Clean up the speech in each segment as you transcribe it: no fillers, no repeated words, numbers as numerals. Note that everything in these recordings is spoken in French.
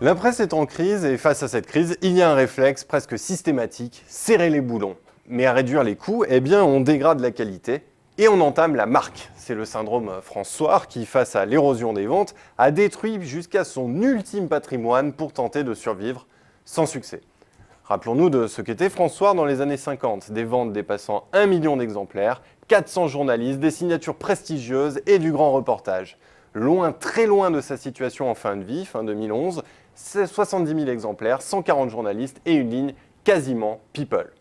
La presse est en crise et face à cette crise, il y a un réflexe presque systématique, serrer les boulons. Mais à réduire les coûts, eh bien on dégrade la qualité et on entame la marque. C'est le syndrome François qui, face à l'érosion des ventes, a détruit jusqu'à son ultime patrimoine pour tenter de survivre sans succès. Rappelons-nous de ce qu'était François dans les années 50, des ventes dépassant 1 million d'exemplaires, 400 journalistes, des signatures prestigieuses et du grand reportage. Loin, très loin de sa situation en fin de vie, fin 2011, c'est 70 000 exemplaires, 140 journalistes et une ligne quasiment people.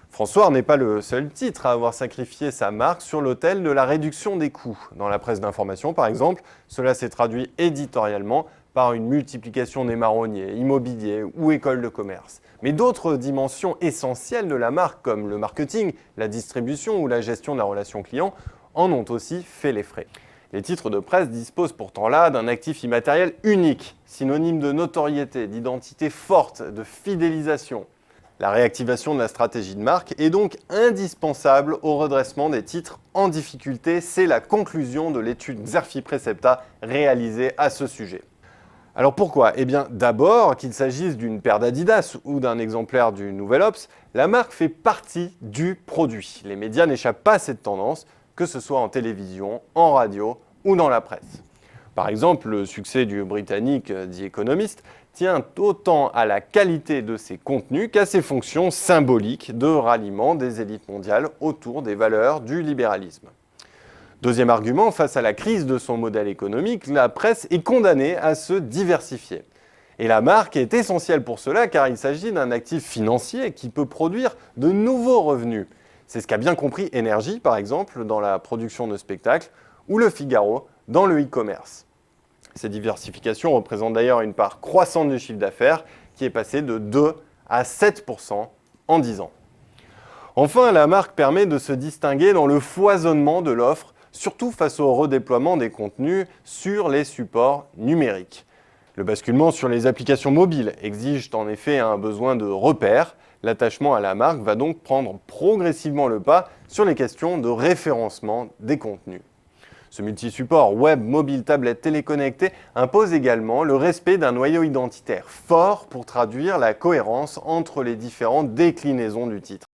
François n'est pas le seul titre à avoir sacrifié sa marque sur l'autel de la réduction des coûts. Dans la presse d'information, par exemple, cela s'est traduit éditorialement par une multiplication des marronniers, immobiliers ou écoles de commerce. Mais d'autres dimensions essentielles de la marque, comme le marketing, la distribution ou la gestion de la relation client, en ont aussi fait les frais. Les titres de presse disposent pourtant là d'un actif immatériel unique, synonyme de notoriété, d'identité forte, de fidélisation. La réactivation de la stratégie de marque est donc indispensable au redressement des titres en difficulté. C'est la conclusion de l'étude Xerfi Precepta réalisée à ce sujet. Alors pourquoi? Eh bien d'abord, qu'il s'agisse d'une paire d'Adidas ou d'un exemplaire du Nouvel Obs, la marque fait partie du produit. Les médias n'échappent pas à cette tendance, que ce soit en télévision, en radio ou dans la presse. Par exemple, le succès du britannique The Economist tient autant à la qualité de ses contenus qu'à ses fonctions symboliques de ralliement des élites mondiales autour des valeurs du libéralisme. Deuxième argument, face à la crise de son modèle économique, la presse est condamnée à se diversifier. Et la marque est essentielle pour cela car il s'agit d'un actif financier qui peut produire de nouveaux revenus. C'est ce qu'a bien compris Énergie, par exemple, dans la production de spectacles, ou Le Figaro dans le e-commerce. Cette diversification représente d'ailleurs une part croissante du chiffre d'affaires qui est passée de 2 à 7% en 10 ans. Enfin, la marque permet de se distinguer dans le foisonnement de l'offre, surtout face au redéploiement des contenus sur les supports numériques. Le basculement sur les applications mobiles exige en effet un besoin de repères. L'attachement à la marque va donc prendre progressivement le pas sur les questions de référencement des contenus. Ce multi-support web, mobile, tablette, téléconnecté impose également le respect d'un noyau identitaire fort pour traduire la cohérence entre les différentes déclinaisons du titre.